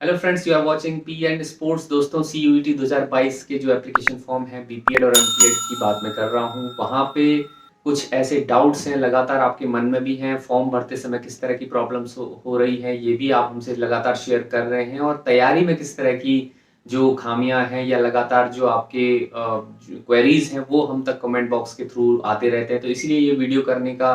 Hello friends, you are watching P and sports. दोस्तों, CUET 2022 के जो एप्लीकेशन फॉर्म है बीपीएड और एमपीएड की बात मैं कर रहा हूँ। वहाँ पे कुछ ऐसे डाउट्स हैं लगातार आपके मन में भी हैं। फॉर्म भरते समय किस तरह की प्रॉब्लम्स हो रही हैं, ये भी आप हमसे लगातार शेयर कर रहे हैं। और तैयारी में किस तरह की जो खामियां हैं या लगातार जो आपके क्वेरीज हैं वो हम तक कमेंट बॉक्स के थ्रू आते रहते हैं। तो इसीलिए ये वीडियो करने का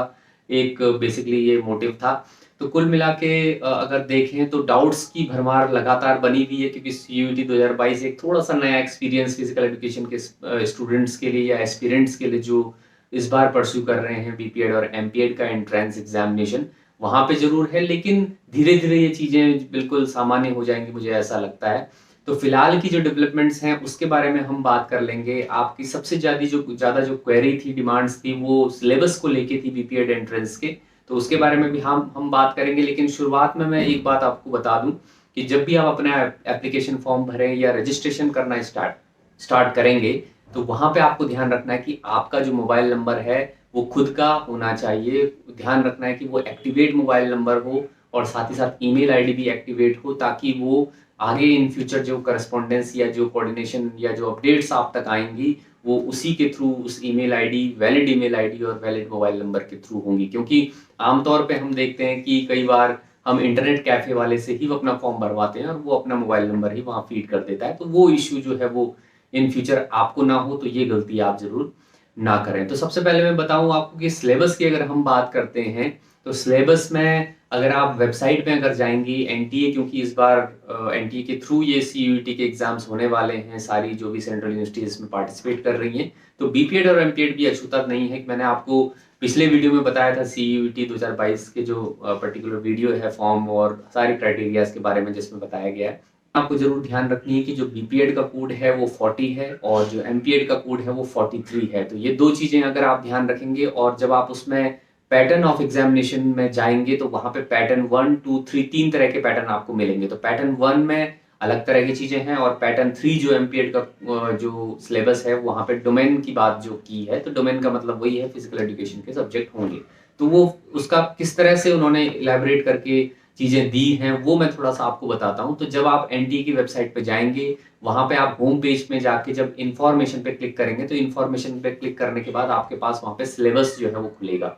एक बेसिकली ये मोटिव था। तो कुल मिला के अगर देखें तो डाउट्स की भरमार लगातार बनी हुई है, क्योंकि CUET 2022 एक थोड़ा सा नया एक्सपीरियंस फिजिकल एजुकेशन के स्टूडेंट्स के लिए या एस्पिरेंट्स के लिए जो इस बार परस्यू कर रहे हैं बीपीएड और एमपीएड का एंट्रेंस एग्जामिनेशन, वहां पे जरूर है। लेकिन धीरे धीरे ये चीजें बिल्कुल सामान्य हो जाएंगी, मुझे ऐसा लगता है। तो फिलहाल की जो डेवलपमेंट्स हैं उसके बारे में हम बात कर लेंगे। आपकी सबसे ज्यादा जो क्वेरी थी, डिमांड्स थी, वो सिलेबस को लेके थी बीपीएड एंट्रेंस के। तो उसके बारे में भी हम बात करेंगे। लेकिन शुरुआत में मैं एक बात आपको बता दूं कि जब भी आप अपना एप्लीकेशन फॉर्म भरें या रजिस्ट्रेशन करना स्टार्ट करेंगे, तो वहां पे आपको ध्यान रखना है कि आपका जो मोबाइल नंबर है वो खुद का होना चाहिए। ध्यान रखना है कि वो एक्टिवेट मोबाइल नंबर हो और साथ ही साथ ईमेल आईडी भी एक्टिवेट हो, ताकि वो आगे इन फ्यूचर जो करस्पॉन्डेंस या जो कोऑर्डिनेशन या जो अपडेट्स आप तक आएंगी वो उसी के थ्रू, उस email ID, valid email ID और वैलिड मोबाइल नंबर के थ्रू होंगी। क्योंकि आमतौर पे हम देखते हैं कि कई बार हम इंटरनेट कैफे वाले से ही अपना फॉर्म भरवाते हैं और वो अपना मोबाइल नंबर ही वहां फीड कर देता है। तो वो इश्यू जो है वो इन फ्यूचर आपको ना हो, तो ये गलती आप जरूर ना करें। तो सबसे पहले मैं बताऊं आपको कि सिलेबस की अगर हम बात करते हैं, तो सिलेबस में अगर आप वेबसाइट पे अगर जाएंगी एनटीए, क्योंकि इस बार एनटीए के थ्रू ये CUET के एग्जाम्स होने वाले हैं, सारी जो भी सेंट्रल यूनिवर्सिटीज इसमें पार्टिसिपेट कर रही हैं। तो बीपीएड और एमपीएड भी अछूता नहीं है। मैंने आपको पिछले वीडियो में बताया था CUET 2022 के जो पर्टिकुलर वीडियो है फॉर्म और सारी क्राइटेरियाज के बारे में, जिसमें बताया गया है। आपको जरूर ध्यान रखनी है कि जो बीपीएड का कोड है वो 40 है और जो एमपीएड का कोड है वो 43 है। तो ये दो चीजें अगर आप ध्यान रखेंगे और जब आप उसमें पैटर्न ऑफ एग्जामिनेशन में जाएंगे, तो वहां पे पैटर्न 1, 2, 3 तीन तरह के पैटर्न आपको मिलेंगे। तो पैटर्न 1 में अलग तरह की चीजें हैं और पैटर्न 3 जो एमपीएड का जो सिलेबस है वहां पे डोमेन की बात जो की है, तो डोमेन का मतलब वही है, फिजिकल एजुकेशन के सब्जेक्ट होंगे। तो वो उसका किस तरह से उन्होंने इलेबोरेट करके चीजें दी हैं वो मैं थोड़ा सा आपको बताता हूं। तो जब आप एनटीए की वेबसाइट पे जाएंगे, वहां पे आप होम पेज में जाके जब इन्फॉर्मेशन पे क्लिक करेंगे, तो इन्फॉर्मेशन पे क्लिक करने के बाद आपके पास वहां पे सिलेबस जो है वो खुलेगा।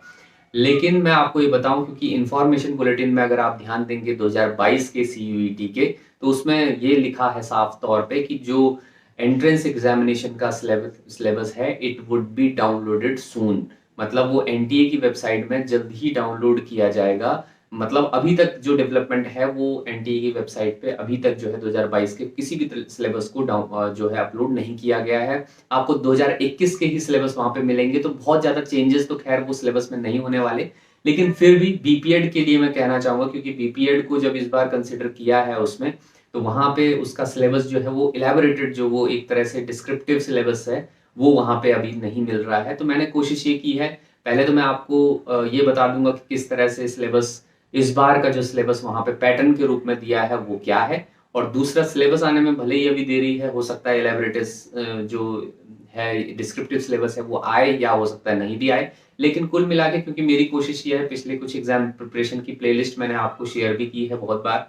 लेकिन मैं आपको ये बताऊं, क्योंकि इन्फॉर्मेशन बुलेटिन में अगर आप ध्यान देंगे 2022 के CUET के, तो उसमें ये लिखा है साफ तौर पे कि जो एंट्रेंस एग्जामिनेशन का सिलेबस है इट वुड बी डाउनलोडेड सून। मतलब वो एनटीए की वेबसाइट में जल्द ही डाउनलोड किया जाएगा। मतलब अभी तक जो डेवलपमेंट है वो एनटीए की वेबसाइट पे अभी तक जो है 2022 के किसी भी सिलेबस को जो है अपलोड नहीं किया गया है। आपको 2021 के ही सिलेबस वहां पे मिलेंगे। तो बहुत ज्यादा चेंजेस तो खैर वो सिलेबस में नहीं होने वाले। लेकिन फिर भी बीपीएड के लिए मैं कहना चाहूंगा, क्योंकि बीपीएड को जब इस बार कंसिडर किया है उसमें, तो वहां पे उसका सिलेबस जो है वो इलेबोरेटेड, जो वो एक तरह से डिस्क्रिप्टिव सिलेबस है, वो वहां पे अभी नहीं मिल रहा है। तो मैंने कोशिश ये की है, पहले तो मैं आपको ये बता दूंगा कि किस तरह से सिलेबस, इस बार का जो सिलेबस वहां पे पैटर्न के रूप में दिया है वो क्या है। और दूसरा, सिलेबस आने में भले ही अभी देरी है, हो सकता है इलेबोरेटेड जो है डिस्क्रिप्टिव सिलेबस है वो आए, या हो सकता है नहीं भी आए। लेकिन कुल मिला के, क्योंकि मेरी कोशिश ये है, पिछले कुछ एग्जाम प्रिपरेशन की प्लेलिस्ट मैंने आपको शेयर भी की है बहुत बार,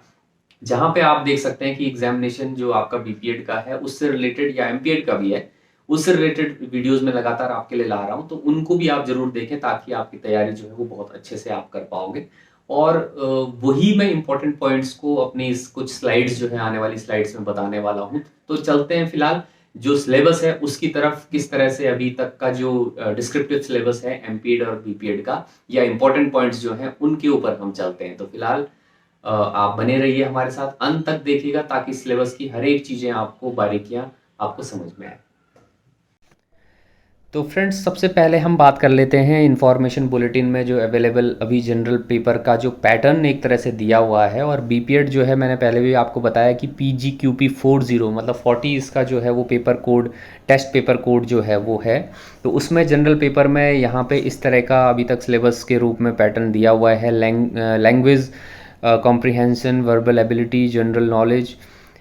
जहां पे आप देख सकते हैं कि एग्जामिनेशन जो आपका बीपीएड का है उससे रिलेटेड, या एमपीएड का भी है, उससे रिलेटेड वीडियोस में लगातार आपके लिए ला रहा हूं। तो उनको भी आप जरूर देखें, ताकि आपकी तैयारी जो है वो बहुत अच्छे से आप कर पाओगे। और वही मैं इंपॉर्टेंट पॉइंट्स को अपनी इस कुछ स्लाइड्स जो है आने वाली स्लाइड्स में बताने वाला हूं। तो चलते हैं फिलहाल जो सिलेबस है उसकी तरफ, किस तरह से अभी तक का जो डिस्क्रिप्टिव सिलेबस है एमपीएड और बीपीएड का, या इंपॉर्टेंट पॉइंट्स जो हैं उनके ऊपर हम चलते हैं। तो फिलहाल आप बने रहिए हमारे साथ, अंत तक देखिएगा, ताकि सिलेबस की हर एक चीजें आपको, बारीकियां आपको समझ में आए। तो फ्रेंड्स, सबसे पहले हम बात कर लेते हैं इन्फॉर्मेशन बुलेटिन में जो अवेलेबल अभी जनरल पेपर का जो पैटर्न एक तरह से दिया हुआ है। और बीपीएड जो है, मैंने पहले भी आपको बताया कि PGQP40 मतलब 40 इसका जो है वो paper code, test paper code जो है वो है। तो उसमें जनरल पेपर में यहाँ पे इस तरह का अभी तक सिलेबस के रूप में पैटर्न दिया हुआ है। Language comprehension, verbal ability, general knowledge,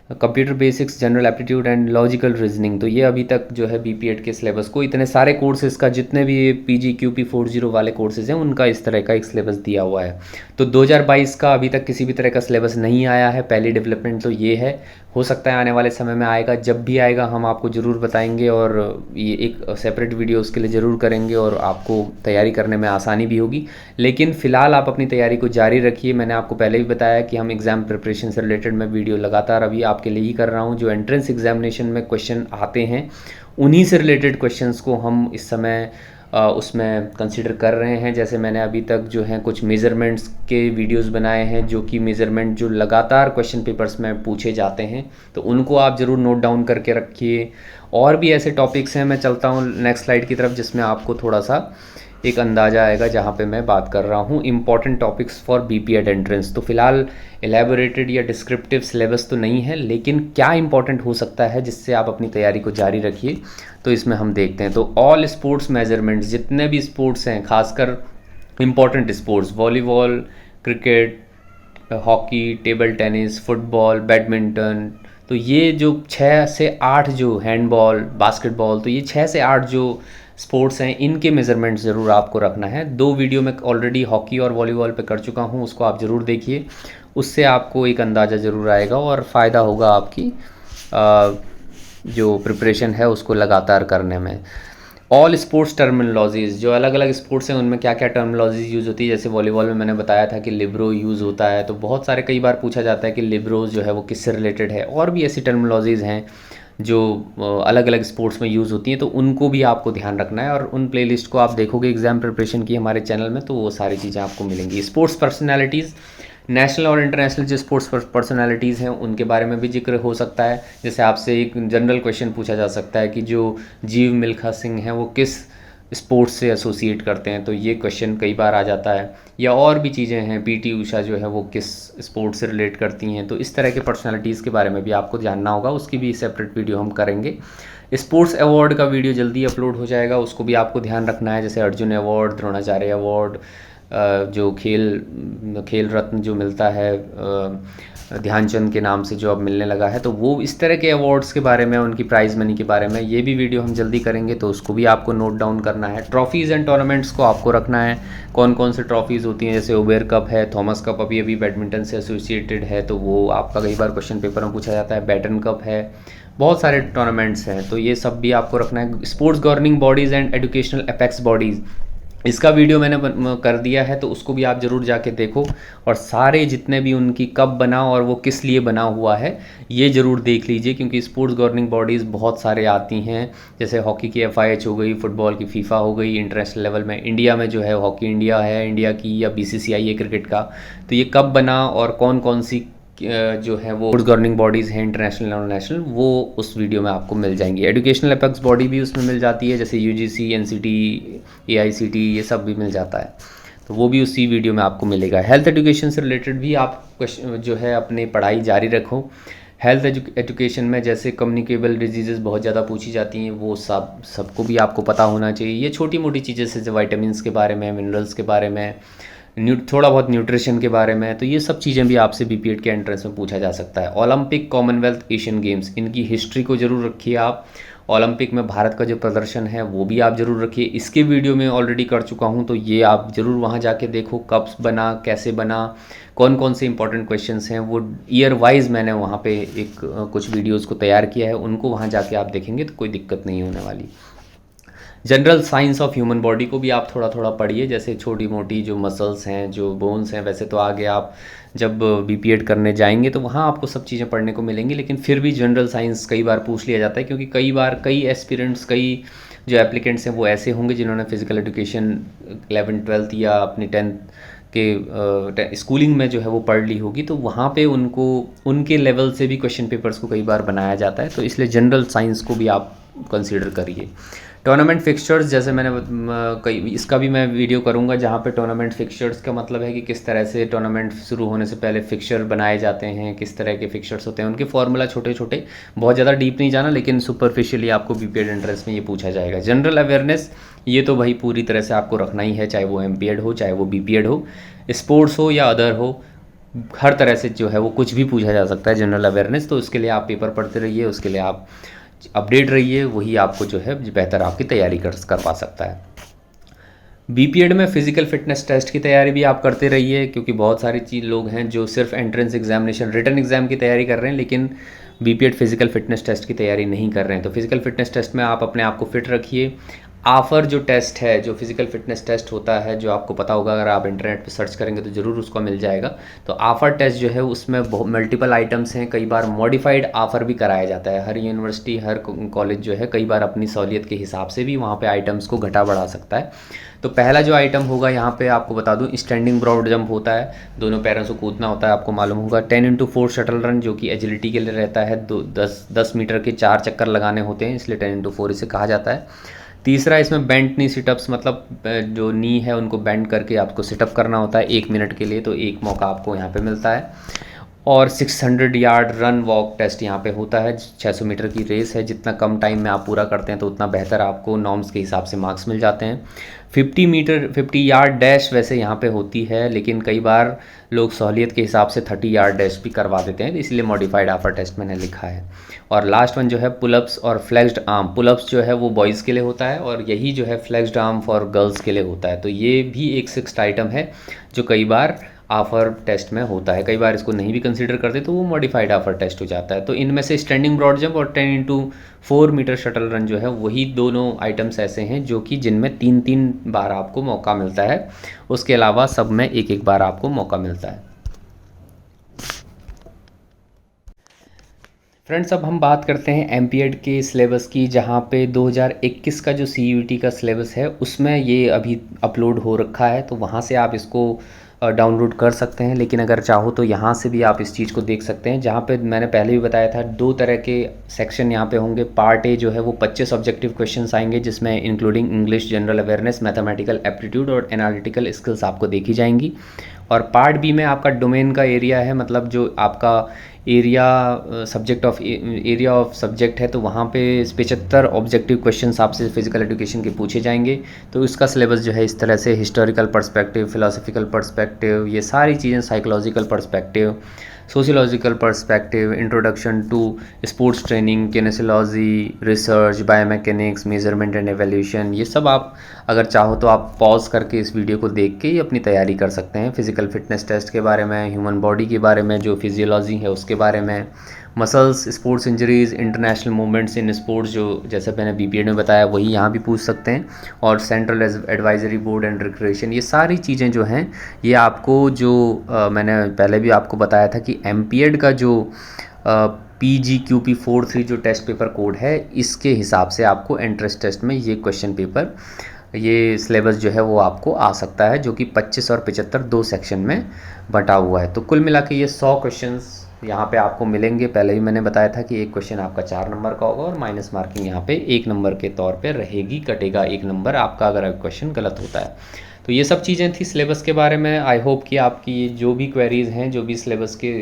computer basics, general aptitude and logical reasoning. तो ये अभी तक जो है बीपीएड के सिलेबस को, इतने सारे कोर्सेज़ का, जितने भी PGQP40 वाले कोर्सेज़ हैं उनका इस तरह का एक सिलेबस दिया हुआ है। तो 2022 का अभी तक किसी भी तरह का सिलेबस नहीं आया है, पहली डेवलपमेंट तो ये है। हो सकता है आने वाले समय में आएगा, जब भी आएगा हम आपको ज़रूर बताएंगे और ये एक सेपरेट वीडियो उसके लिए ज़रूर करेंगे और आपको तैयारी करने में आसानी भी होगी। लेकिन फ़िलहाल आप अपनी तैयारी को जारी रखिए। मैंने आपको पहले भी बताया कि हम एग्ज़ाम प्रिपरेशन से रिलेटेड मैं वीडियो लगातार अभी आपके लिए ही कर रहा हूँ। जो एंट्रेंस एग्जामिनेशन में क्वेश्चन आते हैं उन्हीं से रिलेटेड क्वेश्चंस को हम इस समय उसमें कंसीडर कर रहे हैं। जैसे मैंने अभी तक जो है कुछ मेज़रमेंट्स के वीडियोस बनाए हैं, जो कि मेज़रमेंट जो लगातार क्वेश्चन पेपर्स में पूछे जाते हैं, तो उनको आप ज़रूर नोट डाउन करके रखिए। और भी ऐसे टॉपिक्स हैं, मैं चलता हूँ नेक्स्ट स्लाइड की तरफ, जिसमें आपको थोड़ा सा एक अंदाज़ा आएगा जहाँ पे मैं बात कर रहा हूँ important topics for BPEd entrance. तो फिलहाल एलैबोरेटेड या डिस्क्रिप्टिव सिलेबस तो नहीं है, लेकिन क्या इंपॉर्टेंट हो सकता है जिससे आप अपनी तैयारी को जारी रखिए, तो इसमें हम देखते हैं। तो ऑल स्पोर्ट्स मेजरमेंट्स, जितने भी स्पोर्ट्स हैं, खासकर important sports, volleyball, cricket, hockey, table tennis, football, badminton, तो ये जो 6 से 8 जो हैंडबॉल, बास्केटबॉल, तो ये 6 से 8 जो स्पोर्ट्स हैं इनके मेज़रमेंट्स ज़रूर आपको रखना है। 2 वीडियो मैं ऑलरेडी हॉकी और वॉलीबॉल पे कर चुका हूँ, उसको आप ज़रूर देखिए। उससे आपको एक अंदाज़ा ज़रूर आएगा और फ़ायदा होगा आपकी जो प्रिपरेशन है उसको लगातार करने में। ऑल स्पोर्ट्स टर्मिनोलॉजीज़, जो अलग अलग स्पोर्ट्स हैं उनमें क्या क्या टर्मिनोलॉजीज़ यूज़ होती है। जैसे वॉलीबॉल में मैंने बताया था कि लिब्रो यूज़ होता है, तो बहुत सारे कई बार पूछा जाता है कि लिब्रोज जो है वो किससे रिलेटेड है। और भी ऐसी टर्मिनोलॉजीज़ हैं जो अलग अलग स्पोर्ट्स में यूज़ होती हैं, तो उनको भी आपको ध्यान रखना है। और उन प्लेलिस्ट को आप देखोगे एग्ज़ाम प्रिपरेशन की हमारे चैनल में, तो वो सारी चीज़ें आपको मिलेंगी। स्पोर्ट्स पर्सनैलिटीज़, नेशनल और इंटरनेशनल जो स्पोर्ट्स पर्सनालिटीज़ हैं उनके बारे में भी जिक्र हो सकता है। जैसे आपसे एक जनरल क्वेश्चन पूछा जा सकता है कि जो जीव मिल्खा सिंह हैं वो किस स्पोर्ट्स से एसोसिएट करते हैं, तो ये क्वेश्चन कई बार आ जाता है। या और भी चीज़ें हैं, पीटी उषा जो है वो किस स्पोर्ट्स से रिलेट करती हैं, तो इस तरह के पर्सनालिटीज़ के बारे में भी आपको जानना होगा, उसकी भी सेपरेट वीडियो हम करेंगे। स्पोर्ट्स अवार्ड का वीडियो जल्दी अपलोड हो जाएगा, उसको भी आपको ध्यान रखना है। जैसे अर्जुन अवार्ड, द्रोणाचार्य अवार्ड, जो खेल रत्न जो मिलता है ध्यानचंद के नाम से जो अब मिलने लगा है, तो वो इस तरह के अवार्ड्स के बारे में, उनकी प्राइज़ मनी के बारे में ये भी वीडियो हम जल्दी करेंगे, तो उसको भी आपको नोट डाउन करना है। ट्रॉफ़ीज़ एंड टूर्नामेंट्स को आपको रखना है, कौन कौन से ट्रॉफ़ीज़ होती हैं। जैसे उबेर कप है, थॉमस कप अभी अभी बैडमिंटन से एसोसिएटेड है, तो वो आपका कई बार क्वेश्चन पेपर में पूछा जाता है। बैटन कप है, बहुत सारे टूर्नामेंट्स हैं, तो ये सब भी आपको रखना है। Sports governing bodies and educational apex bodies, इसका वीडियो मैंने कर दिया है, तो उसको भी आप ज़रूर जाके देखो। और सारे जितने भी उनकी कब बना और वो किस लिए बना हुआ है ये ज़रूर देख लीजिए, क्योंकि स्पोर्ट्स गवर्निंग बॉडीज़ बहुत सारे आती हैं। जैसे हॉकी की FIH हो गई, फुटबॉल की फीफा हो गई, इंटरनेशनल लेवल में इंडिया में जो है हॉकी इंडिया है इंडिया की, या BCCI है क्रिकेट का, तो ये कब बना और कौन कौन सी जो है वो गवर्निंग बॉडीज़ हैं इंटरनेशनल और नेशनल, वो उस वीडियो में आपको मिल जाएंगी। एजुकेशनल अपेक्स बॉडी भी उसमें मिल जाती है, जैसे UGC, NCT, AICT, ये सब भी मिल जाता है, तो वो भी उसी वीडियो में आपको मिलेगा। हेल्थ एजुकेशन से रिलेटेड भी आप जो है अपनी पढ़ाई जारी रखो। हेल्थ एजुकेशन में जैसे कम्युनिकेबल डिजीज़ बहुत ज़्यादा पूछी जाती हैं, वो सबको भी आपको पता होना चाहिए। ये छोटी मोटी चीज़ें जैसे वाइटामिन के बारे में, मिनरल्स के बारे में, थोड़ा बहुत न्यूट्रिशन के बारे में, तो ये सब चीज़ें भी आपसे बीपीएड के एंट्रेंस में पूछा जा सकता है। ओलंपिक, कॉमनवेल्थ, एशियन गेम्स, इनकी हिस्ट्री को ज़रूर रखिए आप। ओलंपिक में भारत का जो प्रदर्शन है वो भी आप ज़रूर रखिए। इसके वीडियो में ऑलरेडी कर चुका हूँ, तो ये आप ज़रूर वहाँ जाके देखो, कब बना, कैसे बना, कौन कौन से इंपॉर्टेंट क्वेश्चंस हैं, वो ईयर वाइज मैंने वहाँ पे एक कुछ वीडियोज़ को तैयार किया है, उनको वहाँ जाके आप देखेंगे तो कोई दिक्कत नहीं होने वाली। General science of human body को भी आप थोड़ा थोड़ा पढ़िए, जैसे छोटी मोटी जो मसल्स हैं, जो बोन्स हैं, वैसे तो आगे आप जब बीपीएड करने जाएंगे तो वहाँ आपको सब चीज़ें पढ़ने को मिलेंगी, लेकिन फिर भी जनरल साइंस कई बार पूछ लिया जाता है, क्योंकि कई बार कई एस्पिरेंट्स, कई जो एप्लीकेंट्स हैं वो ऐसे होंगे जिन्होंने फिजिकल एजुकेशन 11th 12th या अपनी 10th के स्कूलिंग में जो है वो पढ़ ली होगी, तो वहाँ पे उनको उनके लेवल से भी क्वेश्चन पेपर्स को कई बार बनाया जाता है, तो इसलिए जनरल साइंस को भी आप कंसीडर करिए। टूर्नामेंट फिक्सचर्स, जैसे मैंने कई, इसका भी मैं वीडियो करूंगा, जहाँ पे टूर्नामेंट फिक्सचर्स का मतलब है कि किस तरह से टूर्नामेंट शुरू होने से पहले फिक्सचर बनाए जाते हैं, किस तरह के फिक्सचर्स होते हैं, उनके फॉर्मूला छोटे छोटे, बहुत ज़्यादा डीप नहीं जाना, लेकिन सुपरफिशियली आपको बीपीएड एंट्रेंस में ये पूछा जाएगा। जनरल अवेयरनेस, ये तो भाई पूरी तरह से आपको रखना ही है, चाहे वो एमपीएड हो, चाहे वो बीपीएड हो, स्पोर्ट्स हो या अदर हो, हर तरह से जो है वो कुछ भी पूछा जा सकता है, जनरल अवेयरनेस। तो उसके लिए आप पेपर पढ़ते रहिए, उसके लिए आप अपडेट रहिए, वही आपको जो है बेहतर आपकी तैयारी कर पा सकता है। बीपीएड में फ़िज़िकल फिटनेस टेस्ट की तैयारी भी आप करते रहिए, क्योंकि बहुत सारी चीज़ लोग हैं जो सिर्फ एंट्रेंस एग्जामिनेशन रिटन एग्ज़ाम की तैयारी कर रहे हैं, लेकिन बीपीएड फ़िज़िकल फिटनेस टेस्ट की तैयारी नहीं कर रहे हैं। तो फ़िज़िकल फिटनेस टेस्ट में आप अपने आप को फिट रखिए। आफ़र जो टेस्ट है, जो फिज़िकल फिटनेस टेस्ट होता है, जो आपको पता होगा, अगर आप इंटरनेट पे सर्च करेंगे तो ज़रूर उसको मिल जाएगा। तो आफ़र टेस्ट जो है उसमें बहुत मल्टीपल आइटम्स हैं, कई बार मॉडिफाइड आफ़र भी कराया जाता है। हर यूनिवर्सिटी, हर कॉलेज जो है कई बार अपनी सहूलियत के हिसाब से भी वहाँ पे आइटम्स को घटा बढ़ा सकता है। तो पहला जो आइटम होगा यहाँ पे आपको बता दूँ, स्टैंडिंग ब्रॉड जंप होता है, दोनों पैरों से कूदना होता है, आपको मालूम होगा। 10x4 शटल रन जो कि एजिलिटी के लिए रहता है, 10 मीटर के 4 चक्कर लगाने होते हैं, इसलिए 10x4 इसे कहा जाता है। तीसरा इसमें बेंट नी सिटअप्स, मतलब जो नी है उनको बेंड करके आपको सिटअप करना होता है 1 मिनट के लिए, तो एक मौका आपको यहाँ पे मिलता है। और 600 यार्ड रन वॉक टेस्ट यहाँ पे होता है, 600 मीटर की रेस है, जितना कम टाइम में आप पूरा करते हैं तो उतना बेहतर आपको नॉर्म्स के हिसाब से मार्क्स मिल जाते हैं। 50 यार्ड डैश वैसे यहाँ पे होती है, लेकिन कई बार लोग सहूलियत के हिसाब से 30 यार्ड डैश भी करवा देते हैं, इसलिए मॉडिफाइड आफर टेस्ट मैंने लिखा है। और लास्ट वन जो है पुलअप्स और फ्लेक्स्ड आर्म। पुलअप्स जो है वो बॉयज़ के लिए होता है, और यही जो है फ्लेक्स्ड आर्म फॉर गर्ल्स के लिए होता है। तो ये भी एक 6th आइटम है जो कई बार आफर टेस्ट में होता है, कई बार इसको नहीं भी कंसीडर करते तो वो मॉडिफाइड आफर टेस्ट हो जाता है। तो इनमें से स्टैंडिंग ब्रॉड जंप और 10x4 मीटर शटल रन जो है वही दोनों आइटम्स ऐसे हैं जो कि जिनमें 3-3 बार आपको मौका मिलता है, उसके अलावा सब में 1-1 बार आपको मौका मिलता है। फ्रेंड्स, अब हम बात करते हैं एमपीएड के सिलेबस की, जहाँ पे 2021 का जो सीयूईटी का सिलेबस है उसमें ये अभी अपलोड हो रखा है, तो वहाँ से आप इसको डाउनलोड कर सकते हैं। लेकिन अगर चाहो तो यहाँ से भी आप इस चीज़ को देख सकते हैं, जहाँ पे मैंने पहले भी बताया था 2 तरह के सेक्शन यहाँ पे होंगे। पार्ट ए जो है वो 25 ऑब्जेक्टिव क्वेश्चंस आएंगे, जिसमें including English, general awareness, mathematical aptitude और एनालिटिकल स्किल्स आपको देखी जाएंगी। और पार्ट बी में आपका डोमेन का एरिया है, मतलब जो आपका एरिया ऑफ सब्जेक्ट है, तो वहाँ पे 75 ऑब्जेक्टिव क्वेश्चंस आपसे फिजिकल एजुकेशन के पूछे जाएंगे। तो इसका सिलेबस जो है इस तरह से हिस्टोरिकल पर्सपेक्टिव, फिलोसफिकल पर्सपेक्टिव, ये सारी चीज़ें, psychological perspective, sociological perspective, introduction to sports training, kinesiology, research, biomechanics, measurement and evolution, ये सब आप अगर चाहो तो आप पॉज करके इस वीडियो को देख के ही अपनी तैयारी कर सकते हैं। फिजिकल फिटनेस टेस्ट के बारे में, ह्यूमन बॉडी के बारे में, जो फिजियोलॉजी है उसके बारे में, muscles, sports injuries, international movements in sports, जो जैसे मैंने बीपीएड में बताया वही यहाँ भी पूछ सकते हैं। और central advisory board and recreation, ये सारी चीज़ें जो हैं ये आपको जो मैंने पहले भी आपको बताया था कि एमपीएड का जो PGQP43 जो टेस्ट पेपर कोड है, इसके हिसाब से आपको एंट्रेंस टेस्ट में ये क्वेश्चन पेपर, ये सिलेबस जो है वो आपको आ सकता है, जो कि 25 और 75 2 सेक्शन में बटा हुआ है। तो कुल मिला के ये 100 क्वेश्चंस यहाँ पे आपको मिलेंगे। पहले भी मैंने बताया था कि एक क्वेश्चन आपका 4 नंबर का होगा और माइनस मार्किंग यहाँ पे 1 नंबर के तौर पे रहेगी, कटेगा 1 नंबर आपका अगर क्वेश्चन गलत होता है। तो ये सब चीज़ें थी सिलेबस के बारे में। आई होप कि आपकी जो भी क्वेरीज़ हैं, जो भी सिलेबस के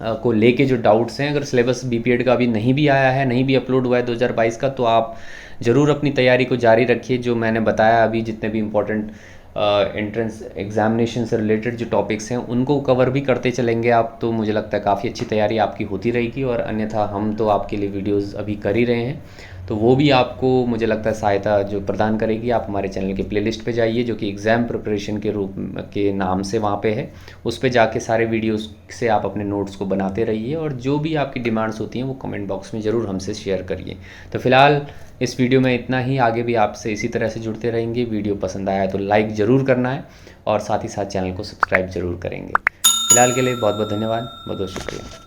को लेके जो डाउट्स हैं, अगर सिलेबस बीपीएड का अभी नहीं भी आया है, नहीं भी अपलोड हुआ है 2022 का, तो आप ज़रूर अपनी तैयारी को जारी रखिए। जो मैंने बताया अभी, जितने भी इम्पोर्टेंट एंट्रेंस एग्जामिनेशन से रिलेटेड जो टॉपिक्स हैं उनको कवर भी करते चलेंगे आप, तो मुझे लगता है काफ़ी अच्छी तैयारी आपकी होती रहेगी। और अन्यथा हम तो आपके लिए वीडियोस अभी कर ही रहे हैं, तो वो भी आपको मुझे लगता है सहायता जो प्रदान करेगी। आप हमारे चैनल के प्लेलिस्ट पे जाइए, जो कि एग्ज़ाम प्रिपरेशन के रूप के नाम से वहाँ पे है, उस पे जाके सारे वीडियोस से आप अपने नोट्स को बनाते रहिए, और जो भी आपकी डिमांड्स होती हैं वो कमेंट बॉक्स में ज़रूर हमसे शेयर करिए। तो फिलहाल इस वीडियो में इतना ही, आगे भी आपसे इसी तरह से जुड़ते रहेंगे। वीडियो पसंद आया तो लाइक ज़रूर करना है, और साथ ही साथ चैनल को सब्सक्राइब ज़रूर करेंगे। फिलहाल के लिए बहुत बहुत धन्यवाद, बहुत बहुत शुक्रिया।